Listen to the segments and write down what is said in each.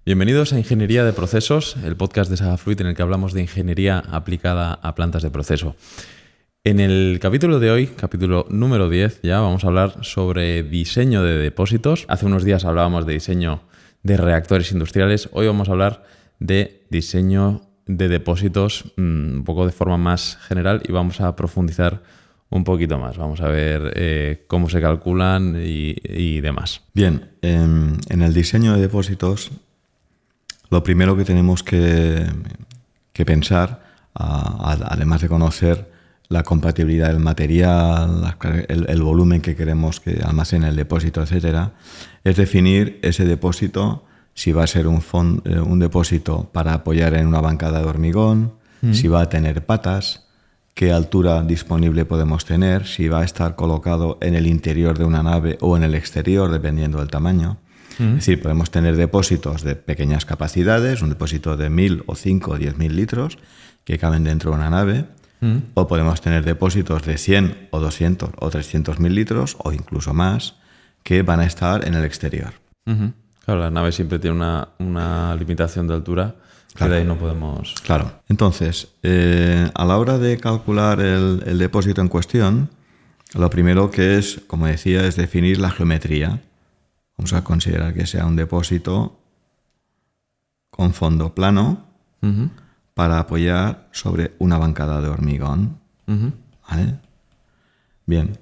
Bienvenidos a Ingeniería de Procesos, el podcast de Sagafruit en el que hablamos de ingeniería aplicada a plantas de proceso. En el capítulo de hoy, capítulo número 10, ya vamos a hablar sobre diseño de depósitos. Hace unos días hablábamos de diseño de reactores industriales. Hoy vamos a hablar de diseño de depósitos un poco de forma más general y vamos a profundizar un poquito más. Vamos a ver cómo se calculan y demás. Bien, en el diseño de depósitos, lo primero que tenemos que pensar, además de conocer la compatibilidad del material, el volumen que queremos que almacene el depósito, etcétera, es definir ese depósito, si va a ser un depósito para apoyar en una bancada de hormigón, si va a tener patas, qué altura disponible podemos tener, si va a estar colocado en el interior de una nave o en el exterior, dependiendo del tamaño. Es decir, podemos tener depósitos de pequeñas capacidades, un depósito de 1.000 o 5 o 10.000 litros que caben dentro de una nave, o podemos tener depósitos de 100 o 200 o 300.000 litros o incluso más que van a estar en el exterior. Claro, la nave siempre tiene una limitación de altura. Claro. Que de ahí no podemos... Claro. Entonces, a la hora de calcular el depósito en cuestión, lo primero que es, como decía, es definir la geometría. Vamos a considerar que sea un depósito con fondo plano para apoyar sobre una bancada de hormigón. ¿Vale? Bien.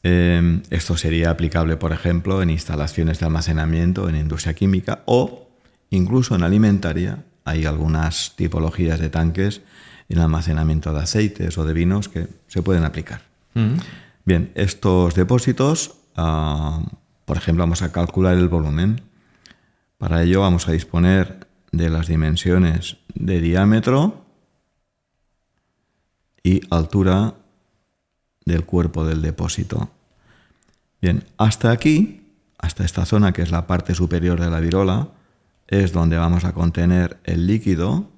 Esto sería aplicable, por ejemplo, en instalaciones de almacenamiento en industria química o incluso en alimentaria. Hay algunas tipologías de tanques en almacenamiento de aceites o de vinos que se pueden aplicar. Bien, estos depósitos, por ejemplo, vamos a calcular el volumen. Para ello vamos a disponer de las dimensiones de diámetro y altura del cuerpo del depósito. Bien, hasta aquí, hasta esta zona que es la parte superior de la virola, es donde vamos a contener el líquido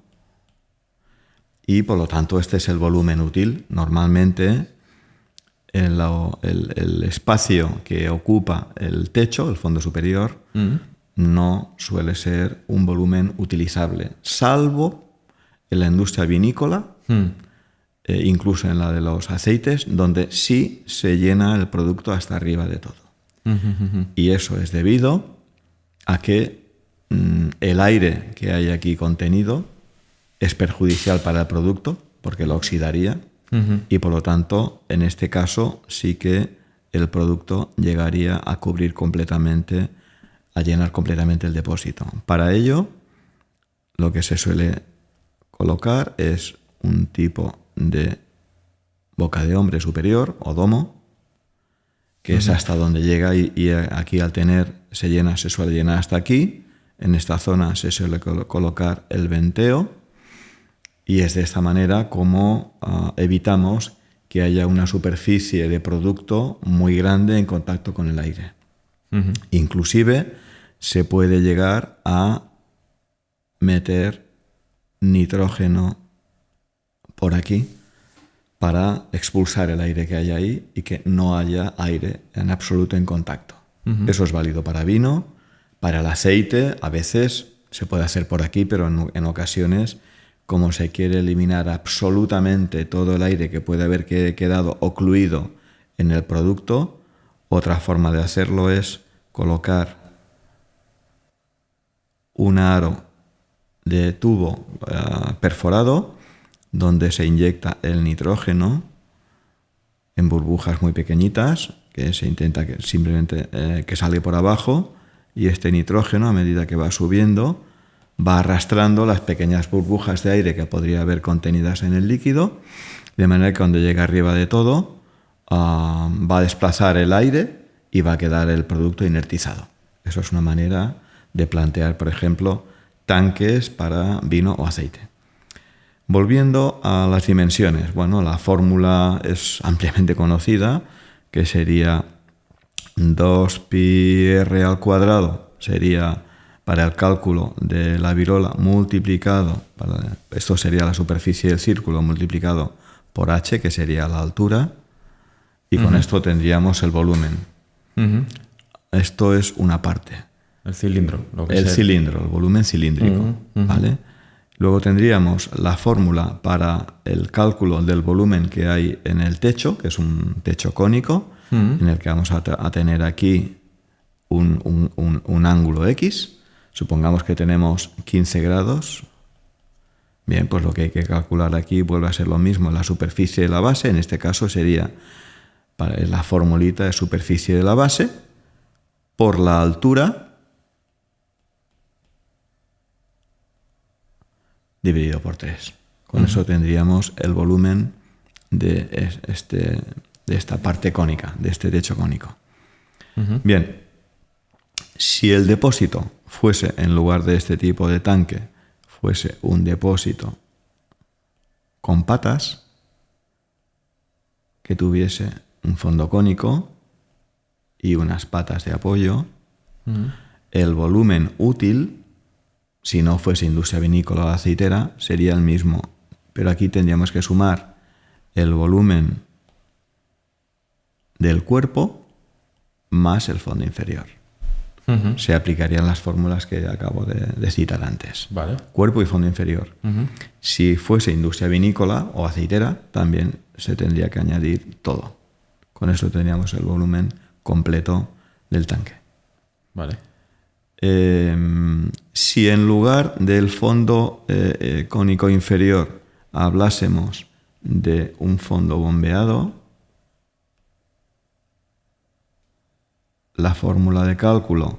y por lo tanto este es el volumen útil. Normalmente el espacio que ocupa el techo, el fondo superior, no suele ser un volumen utilizable, salvo en la industria vinícola, incluso en la de los aceites, donde sí se llena el producto hasta arriba de todo. Y eso es debido a que el aire que hay aquí contenido es perjudicial para el producto porque lo oxidaría y por lo tanto en este caso sí que el producto llegaría a cubrir completamente, a llenar completamente el depósito. Para ello lo que se suele colocar es un tipo de boca de hombre superior o domo que es hasta donde llega y aquí al tener se suele llenar hasta aquí. En esta zona se suele colocar el venteo y es de esta manera como evitamos que haya una superficie de producto muy grande en contacto con el aire. Inclusive se puede llegar a meter nitrógeno por aquí para expulsar el aire que hay ahí y que no haya aire en absoluto en contacto. Eso es válido para vino. Para el aceite, a veces se puede hacer por aquí, pero en ocasiones, como se quiere eliminar absolutamente todo el aire que puede haber quedado ocluido en el producto, otra forma de hacerlo es colocar un aro de tubo perforado donde se inyecta el nitrógeno en burbujas muy pequeñitas, que se intenta que simplemente que salga por abajo. Y este nitrógeno, a medida que va subiendo, va arrastrando las pequeñas burbujas de aire que podría haber contenidas en el líquido, de manera que cuando llega arriba de todo, va a desplazar el aire y va a quedar el producto inertizado. Eso es una manera de plantear, por ejemplo, tanques para vino o aceite. Volviendo a las dimensiones, bueno, la fórmula es ampliamente conocida, que sería 2πr al cuadrado sería para el cálculo de la virola multiplicado, esto sería la superficie del círculo multiplicado por h, que sería la altura, y con esto tendríamos el volumen. Esto es una parte. El cilindro. El cilindro, el volumen cilíndrico. ¿Vale? Luego tendríamos la fórmula para el cálculo del volumen que hay en el techo, que es un techo cónico, en el que vamos a tener aquí un ángulo X. Supongamos que tenemos 15 grados. Bien, pues lo que hay que calcular aquí vuelve a ser lo mismo. La superficie de la base, en este caso sería la formulita de superficie de la base por la altura dividido por 3. Con eso tendríamos el volumen de esta parte cónica, de este techo cónico. Bien, si el depósito fuese, en lugar de este tipo de tanque, fuese un depósito con patas, que tuviese un fondo cónico y unas patas de apoyo, el volumen útil, si no fuese industria vinícola o aceitera, sería el mismo. Pero aquí tendríamos que sumar el volumen del cuerpo más el fondo inferior. Se aplicarían las fórmulas que acabo de citar antes. Vale. Cuerpo y fondo inferior. Si fuese industria vinícola o aceitera, también se tendría que añadir todo. Con eso tendríamos el volumen completo del tanque. Vale. Si en lugar del fondo cónico inferior hablásemos de un fondo bombeado, la fórmula de cálculo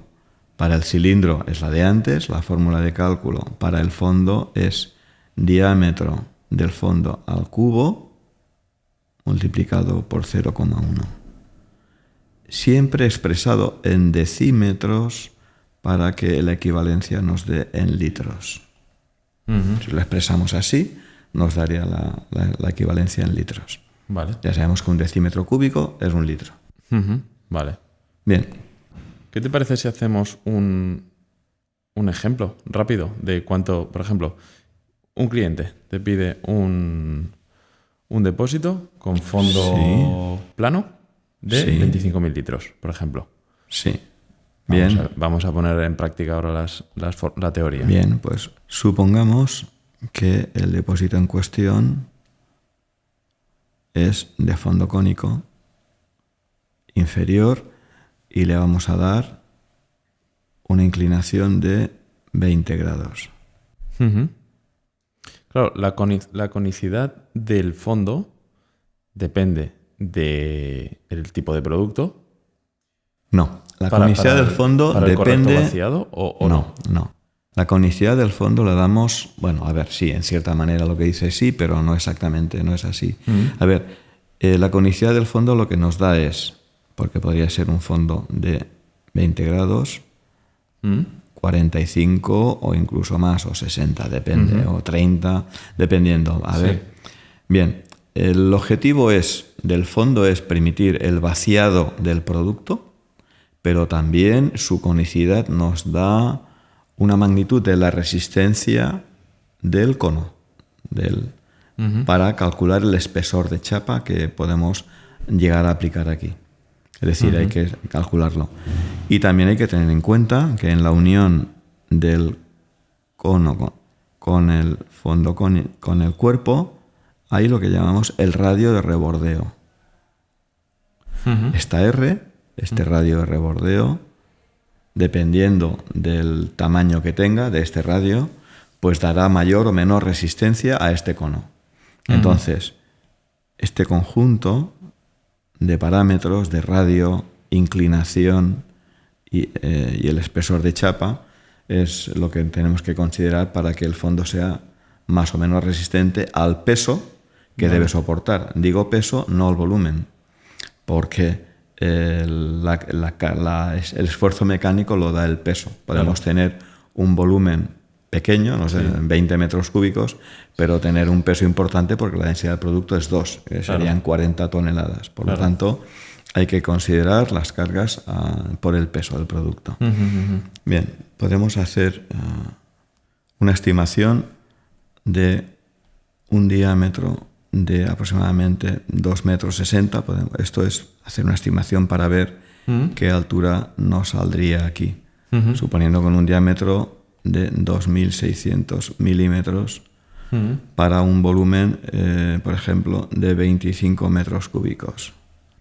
para el cilindro es la de antes, la fórmula de cálculo para el fondo es diámetro del fondo al cubo multiplicado por 0,1. Siempre expresado en decímetros para que la equivalencia nos dé en litros. Si lo expresamos así, nos daría la equivalencia en litros. Vale. Ya sabemos que un decímetro cúbico es un litro. Vale. Bien. ¿Qué te parece si hacemos un ejemplo rápido de cuánto, por ejemplo, un cliente te pide un depósito con fondo plano de 25.000 litros, por ejemplo? Sí. Bien. Vamos a poner en práctica ahora la teoría. Bien, pues supongamos que el depósito en cuestión es de fondo cónico inferior y le vamos a dar una inclinación de 20 grados. Claro, la conicidad del fondo depende del tipo de producto. No, la conicidad del fondo para depende... ¿El vaciado o no? No. La conicidad del fondo le damos... Bueno, a ver, sí, en cierta manera lo que dice sí, pero no exactamente, no es así. A ver, la conicidad del fondo lo que nos da es, porque podría ser un fondo de 20 grados, 45 o incluso más, o 60, depende, o 30, dependiendo. A ver, bien, el objetivo del fondo es permitir el vaciado del producto, pero también su conicidad nos da una magnitud de la resistencia del cono, para calcular el espesor de chapa que podemos llegar a aplicar aquí. Es decir, hay que calcularlo. Y también hay que tener en cuenta que en la unión del cono con el fondo, con el cuerpo, hay lo que llamamos el radio de rebordeo. Esta R, este radio de rebordeo, dependiendo del tamaño que tenga de este radio, pues dará mayor o menor resistencia a este cono. Entonces, este conjunto de parámetros de radio, inclinación y el espesor de chapa es lo que tenemos que considerar para que el fondo sea más o menos resistente al peso que debe soportar. Digo peso, no el volumen, porque el esfuerzo mecánico lo da el peso. Podemos tener un volumen pequeño, no sé, 20 metros cúbicos, pero tener un peso importante porque la densidad del producto es 2, que serían 40 toneladas. Por lo tanto, hay que considerar las cargas por el peso del producto. Bien, podemos hacer una estimación de un diámetro de aproximadamente 2,60 metros. Esto es hacer una estimación para ver qué altura nos saldría aquí. suponiendo con un diámetro de 2.600 milímetros para un volumen, por ejemplo, de 25 metros cúbicos.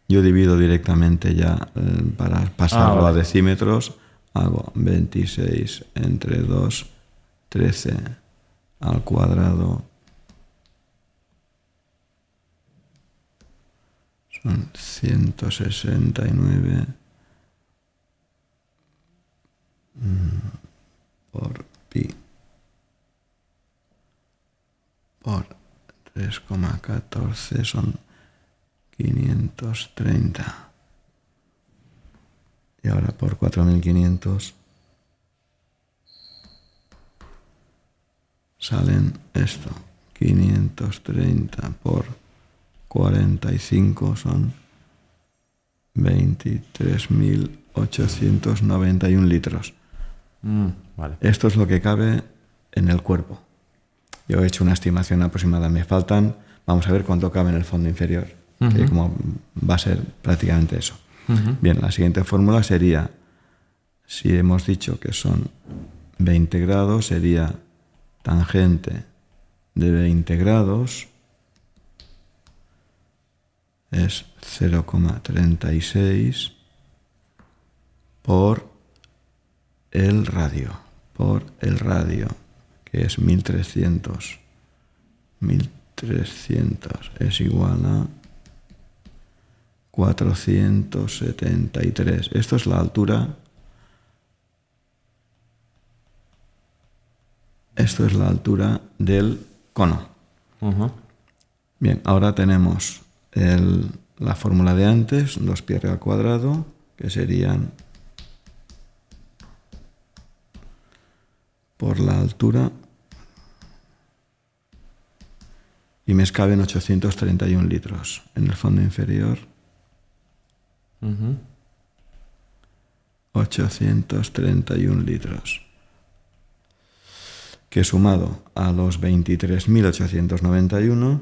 Yo divido directamente ya para pasarlo a decímetros, hago 26 entre 2, 13 al cuadrado. Son 169 por pi por 3,14 son 530. Y ahora por 4.500 salen esto. 530 por 45 son 23.891 litros. Vale. Esto es lo que cabe en el cuerpo. Yo he hecho una estimación aproximada. Me faltan, vamos a ver cuánto cabe en el fondo inferior, que como va a ser prácticamente eso. Bien, la siguiente fórmula sería, si hemos dicho que son 20 grados, sería tangente de 20 grados es 0,36 por el radio, que es 1300. 1300 es igual a 473. Esto es la altura. Esto es la altura del cono. Bien, ahora tenemos la fórmula de antes, 2πr al cuadrado, que serían por la altura, y me caben 831 litros en el fondo inferior. 831 litros, que sumado a los 23.891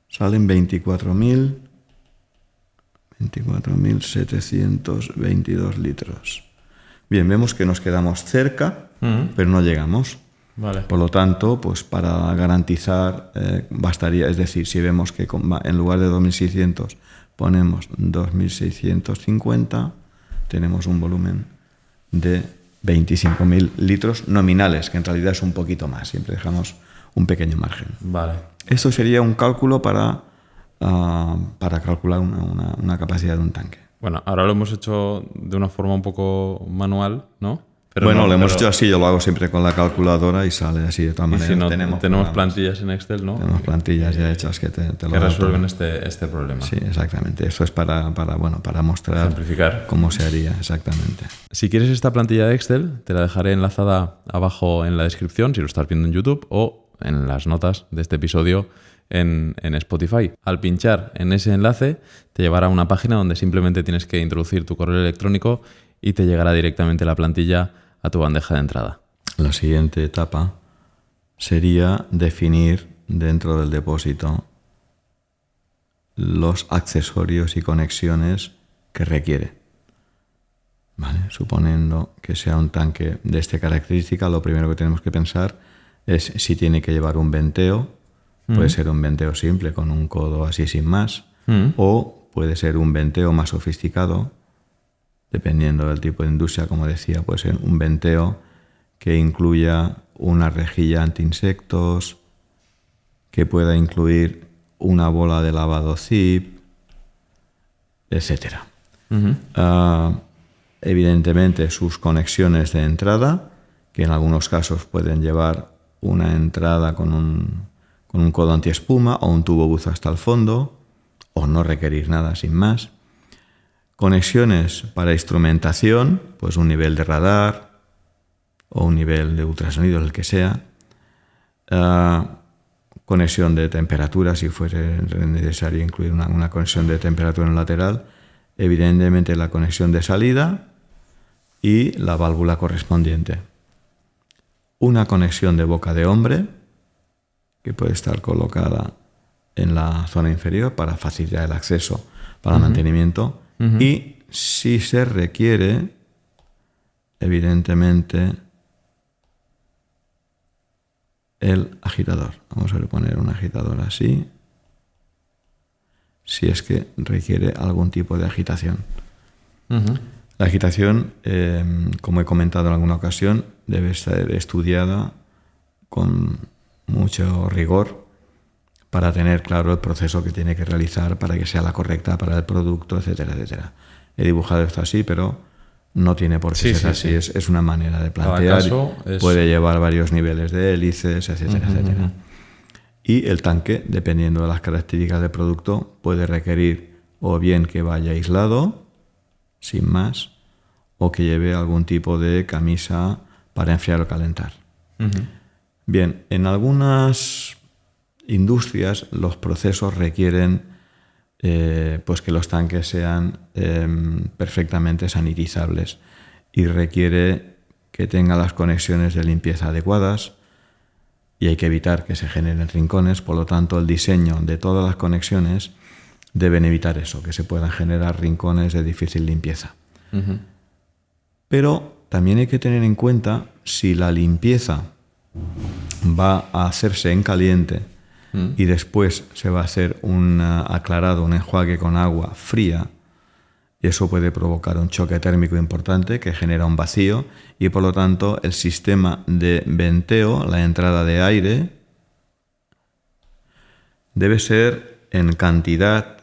salen 24.722 litros. Bien, vemos que nos quedamos cerca, pero no llegamos. Vale. Por lo tanto, pues para garantizar bastaría, es decir, si vemos que en lugar de 2.600 ponemos 2.650, tenemos un volumen de 25.000 litros nominales, que en realidad es un poquito más, siempre dejamos un pequeño margen. Vale. Esto sería un cálculo para calcular una capacidad de un tanque. Bueno, ahora lo hemos hecho de una forma un poco manual, ¿no? Pero lo hemos hecho así, yo lo hago siempre con la calculadora y sale así de todas maneras. Si no, tenemos plantillas en Excel, ¿no? Tenemos plantillas ya hechas que lo resuelven este problema. Sí, exactamente. Esto es para mostrar simplificar cómo se haría exactamente. Si quieres esta plantilla de Excel, te la dejaré enlazada abajo en la descripción, si lo estás viendo en YouTube, o en las notas de este episodio en Spotify. Al pinchar en ese enlace, te llevará a una página donde simplemente tienes que introducir tu correo electrónico y te llegará directamente la plantilla a tu bandeja de entrada. La siguiente etapa sería definir dentro del depósito los accesorios y conexiones que requiere. ¿Vale? Suponiendo que sea un tanque de esta característica, lo primero que tenemos que pensar es si tiene que llevar un venteo. Puede ser un venteo simple con un codo así sin más, o puede ser un venteo más sofisticado, dependiendo del tipo de industria, como decía, puede ser un venteo que incluya una rejilla anti-insectos, que pueda incluir una bola de lavado zip, etc. Evidentemente sus conexiones de entrada, que en algunos casos pueden llevar una entrada con un codo antiespuma o un tubo buzo hasta el fondo, o no requerir nada sin más. Conexiones para instrumentación, pues un nivel de radar o un nivel de ultrasonido, el que sea. Conexión de temperatura, si fuese necesario incluir una conexión de temperatura en el lateral. Evidentemente la conexión de salida y la válvula correspondiente. Una conexión de boca de hombre, que puede estar colocada en la zona inferior para facilitar el acceso para el mantenimiento, y sí se requiere, evidentemente, el agitador. Vamos a poner un agitador así, si es que requiere algún tipo de agitación. La agitación, como he comentado en alguna ocasión, debe ser estudiada con mucho rigor para tener claro el proceso que tiene que realizar para que sea la correcta para el producto, etcétera, etcétera. He dibujado esto así, pero no tiene por qué ser así. Es una manera de plantear. Puede llevar varios niveles de hélices, etcétera, etcétera. Y el tanque, dependiendo de las características del producto, puede requerir o bien que vaya aislado, sin más, o que lleve algún tipo de camisa para enfriar o calentar. Bien, en algunas industrias los procesos requieren pues que los tanques sean perfectamente sanitizables y requiere que tengan las conexiones de limpieza adecuadas y hay que evitar que se generen rincones. Por lo tanto, el diseño de todas las conexiones deben evitar eso, que se puedan generar rincones de difícil limpieza. Pero también hay que tener en cuenta si la limpieza va a hacerse en caliente y después se va a hacer un aclarado, un enjuague con agua fría, y eso puede provocar un choque térmico importante que genera un vacío y por lo tanto el sistema de venteo, la entrada de aire, debe ser en cantidad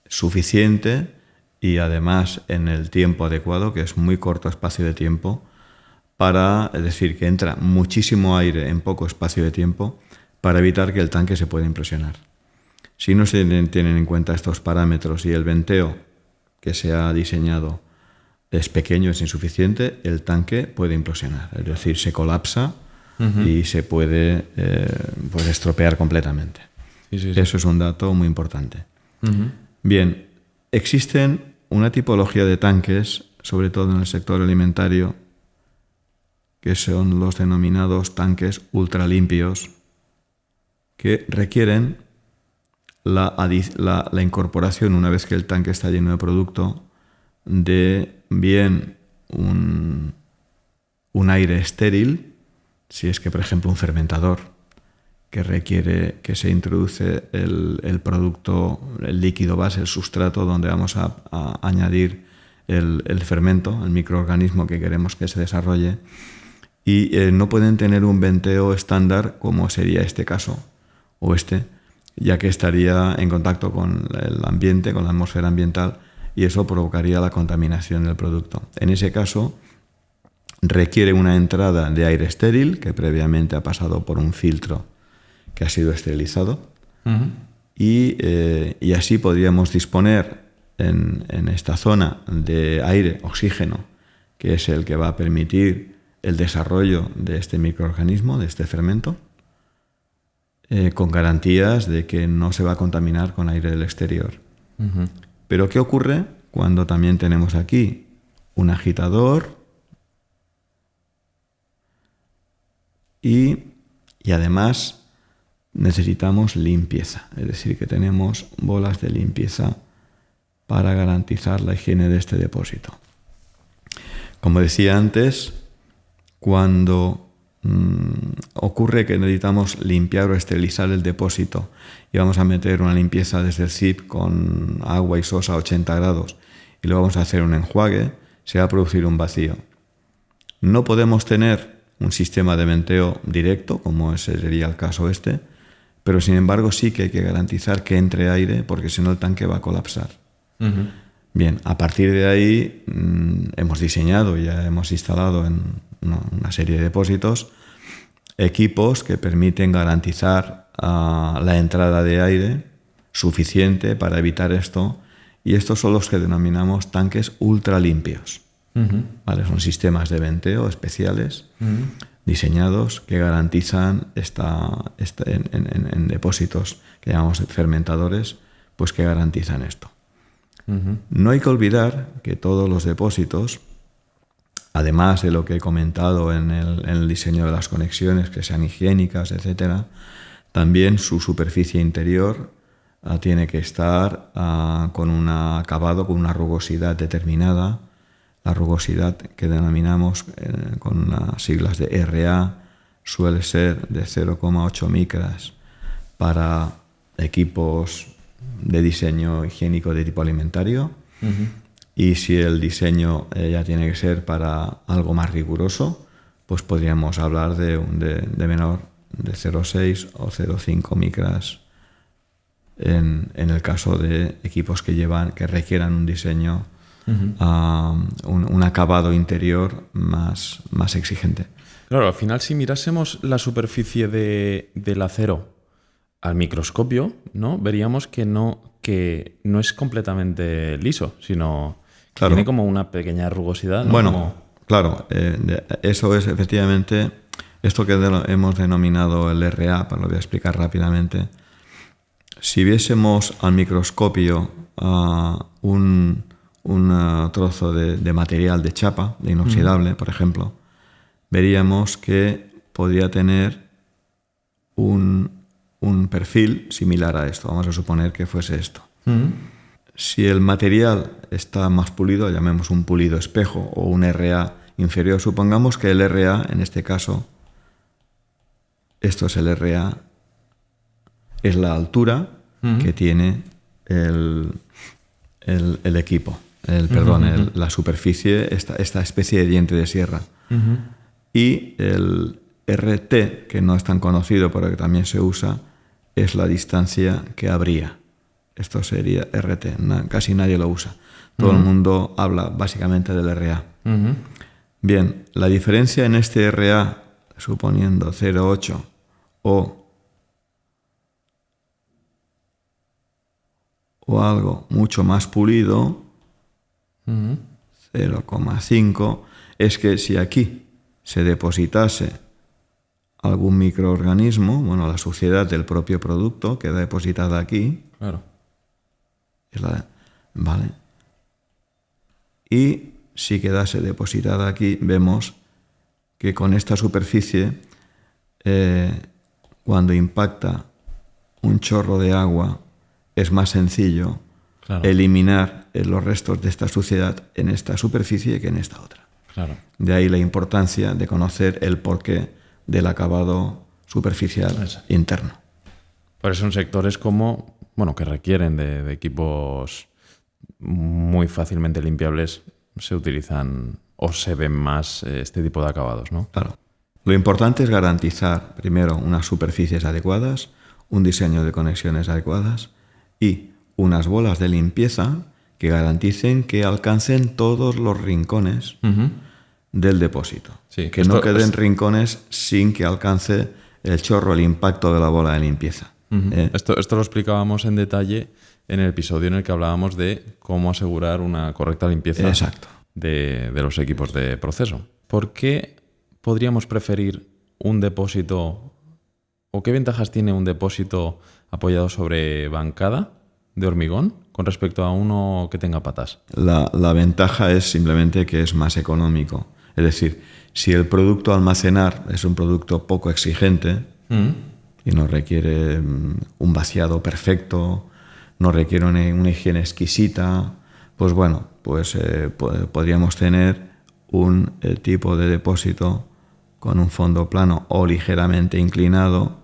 suficiente y además en el tiempo adecuado, que es muy corto espacio de tiempo, es decir, que entra muchísimo aire en poco espacio de tiempo para evitar que el tanque se pueda implosionar. Si no se tienen en cuenta estos parámetros y el venteo que se ha diseñado es pequeño, es insuficiente, el tanque puede implosionar, es decir, se colapsa y se puede pues estropear completamente. Sí. Eso es un dato muy importante. Bien, existen una tipología de tanques, sobre todo en el sector alimentario, que son los denominados tanques ultralimpios, que requieren la incorporación, una vez que el tanque está lleno de producto, de bien un aire estéril, si es que, por ejemplo, un fermentador que requiere que se introduce el producto, el líquido base, el sustrato donde vamos a añadir el fermento, el microorganismo que queremos que se desarrolle, y no pueden tener un venteo estándar como sería este caso, o ya que estaría en contacto con el ambiente, con la atmósfera ambiental, y eso provocaría la contaminación del producto. En ese caso, requiere una entrada de aire estéril, que previamente ha pasado por un filtro que ha sido esterilizado, y así podríamos disponer en esta zona de aire, oxígeno, que es el que va a permitir el desarrollo de este microorganismo, de este fermento, con garantías de que no se va a contaminar con aire del exterior. Pero ¿qué ocurre cuando también tenemos aquí un agitador y además necesitamos limpieza? Es decir, que tenemos bolas de limpieza para garantizar la higiene de este depósito. Como decía antes, cuando ocurre que necesitamos limpiar o esterilizar el depósito y vamos a meter una limpieza desde el CIP con agua y sosa a 80 grados y luego vamos a hacer un enjuague, se va a producir un vacío. No podemos tener un sistema de venteo directo, como ese sería el caso pero sin embargo sí que hay que garantizar que entre aire, porque si no el tanque va a colapsar. Bien, a partir de ahí hemos diseñado y ya hemos instalado en una serie de depósitos equipos que permiten garantizar la entrada de aire suficiente para evitar esto, y estos son los que denominamos tanques ultralimpios. ¿Vale? Son sistemas de venteo especiales diseñados que garantizan en depósitos que llamamos fermentadores, pues que garantizan esto. No hay que olvidar que todos los depósitos, además de lo que he comentado en el diseño de las conexiones, que sean higiénicas, etcétera, también su superficie interior tiene que estar con un acabado, con una rugosidad determinada. La rugosidad que denominamos con las siglas de RA suele ser de 0,8 micras para equipos de diseño higiénico de tipo alimentario. Y si el diseño ya tiene que ser para algo más riguroso, pues podríamos hablar de menor, de 0,6 o 0,5 micras en el caso de equipos que requieran un diseño, un acabado interior más exigente. Claro, al final si mirásemos la superficie del acero al microscopio, ¿no? Veríamos que no es completamente liso, sino que tiene como una pequeña rugosidad, ¿no? Bueno, claro, eso es efectivamente esto que hemos denominado el RA, lo voy a explicar rápidamente. Si viésemos al microscopio un trozo de material de chapa, de inoxidable, por ejemplo, veríamos que podría tener un perfil similar a esto. Vamos a suponer que fuese esto. Si el material está más pulido, llamemos un pulido espejo o un RA inferior, supongamos que el RA, en este caso, esto es el RA, es la altura que tiene el equipo, la superficie, esta especie de diente de sierra. Y el RT, que no es tan conocido pero que también se usa, es la distancia que habría. Esto sería RT, casi nadie lo usa. Todo el mundo habla básicamente del RA. Bien, la diferencia en este RA, suponiendo 0,8 o algo mucho más pulido, 0,5, es que si aquí se depositase algún microorganismo, la suciedad del propio producto queda depositada aquí. Claro. Vale. Y si quedase depositada aquí, vemos que con esta superficie, cuando impacta un chorro de agua, es más sencillo eliminar los restos de esta suciedad en esta superficie que en esta otra. Claro. De ahí la importancia de conocer el porqué del acabado superficial interno. Por eso en sectores que requieren de equipos muy fácilmente limpiables, se utilizan o se ven más este tipo de acabados, ¿no? Claro. Lo importante es garantizar, primero, unas superficies adecuadas, un diseño de conexiones adecuadas y unas bolas de limpieza que garanticen que alcancen todos los rincones del depósito. Sí, que no queden rincones sin que alcance el chorro, el impacto de la bola de limpieza. Esto lo explicábamos en detalle en el episodio en el que hablábamos de cómo asegurar una correcta limpieza de los equipos de proceso. ¿Por qué podríamos preferir un depósito o qué ventajas tiene un depósito apoyado sobre bancada de hormigón con respecto a uno que tenga patas? La ventaja es simplemente que es más económico. Es decir, si el producto a almacenar es un producto poco exigente y no requiere un vaciado perfecto, no requiere una higiene exquisita, pues podríamos tener un tipo de depósito con un fondo plano o ligeramente inclinado,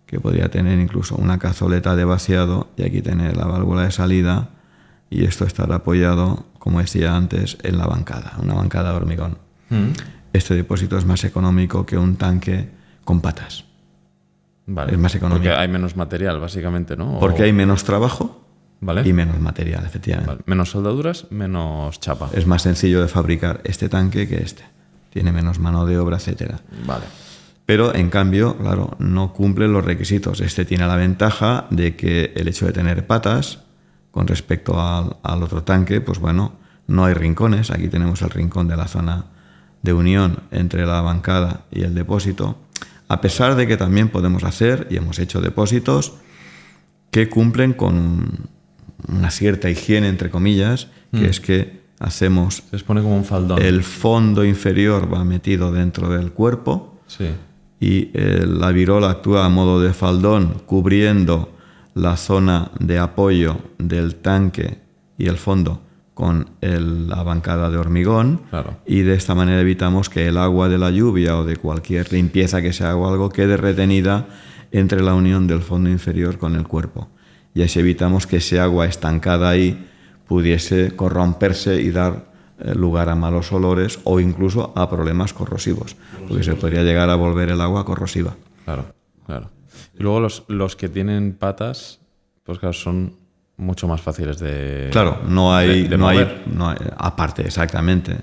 que podría tener incluso una cazoleta de vaciado y aquí tener la válvula de salida, y esto estará apoyado, como decía antes, en la bancada, una bancada de hormigón. Este depósito es más económico que un tanque con patas. Vale. Es más económico. Porque hay menos material, básicamente, ¿no? Porque hay menos trabajo y menos material, efectivamente. Vale. Menos soldaduras, menos chapa. Es más sencillo de fabricar este tanque que este. Tiene menos mano de obra, etcétera. Vale. Pero, en cambio, claro, no cumple los requisitos. Este tiene la ventaja de que el hecho de tener patas con respecto al otro tanque, no hay rincones. Aquí tenemos el rincón de la zona de unión entre la bancada y el depósito. A pesar de que también podemos hacer, y hemos hecho depósitos, que cumplen con una cierta higiene, entre comillas, que es que hacemos... Se pone como un faldón. El fondo inferior va metido dentro del cuerpo. Sí. Y la virola actúa a modo de faldón, cubriendo la zona de apoyo del tanque y el fondo con la bancada de hormigón, claro. Y de esta manera evitamos que el agua de la lluvia o de cualquier limpieza que se haga o algo quede retenida entre la unión del fondo inferior con el cuerpo. Y así evitamos que ese agua estancada ahí pudiese corromperse y dar lugar a malos olores o incluso a problemas corrosivos, porque se podría llegar a volver el agua corrosiva. Claro, claro. Y luego los que tienen patas, pues claro, son mucho más fáciles de Claro, no hay aparte, exactamente.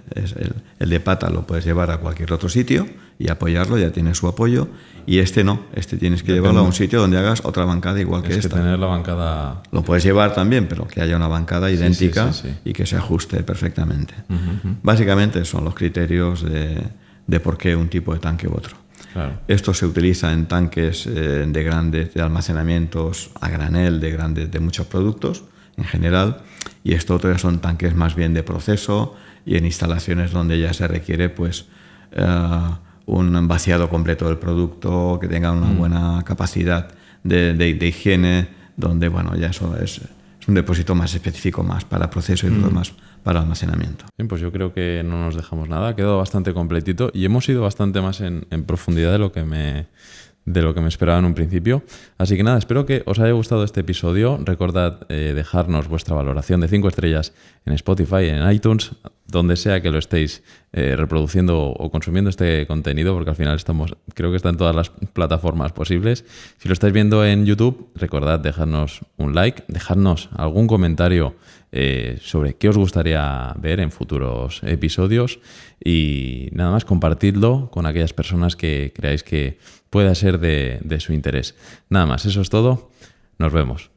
El de pata lo puedes llevar a cualquier otro sitio y apoyarlo, ya tiene su apoyo. Y este no, este tienes que llevarlo a un sitio donde hagas otra bancada igual que esta. Es que tener la bancada... Lo puedes llevar también, pero que haya una bancada idéntica sí. y que se ajuste perfectamente. Básicamente son los criterios de por qué un tipo de tanque u otro. Claro. Esto se utiliza en tanques de almacenamientos a granel de muchos productos en general, y esto otro ya son tanques más bien de proceso y en instalaciones donde ya se requiere pues un vaciado completo del producto, que tenga una buena capacidad de higiene, donde bueno, ya eso es un depósito más específico, más para proceso y más para almacenamiento. Bien, pues yo creo que no nos dejamos nada, ha quedado bastante completito y hemos ido bastante más en profundidad de lo que me esperaba en un principio. Así que nada, espero que os haya gustado este episodio. Recordad dejarnos vuestra valoración de 5 estrellas en Spotify, en iTunes, donde sea que lo estéis reproduciendo o consumiendo este contenido, porque al final creo que está en todas las plataformas posibles. Si lo estáis viendo en YouTube, recordad dejarnos un like, dejadnos algún comentario sobre qué os gustaría ver en futuros episodios y nada más, compartidlo con aquellas personas que creáis que pueda ser de su interés. Nada más, eso es todo. Nos vemos.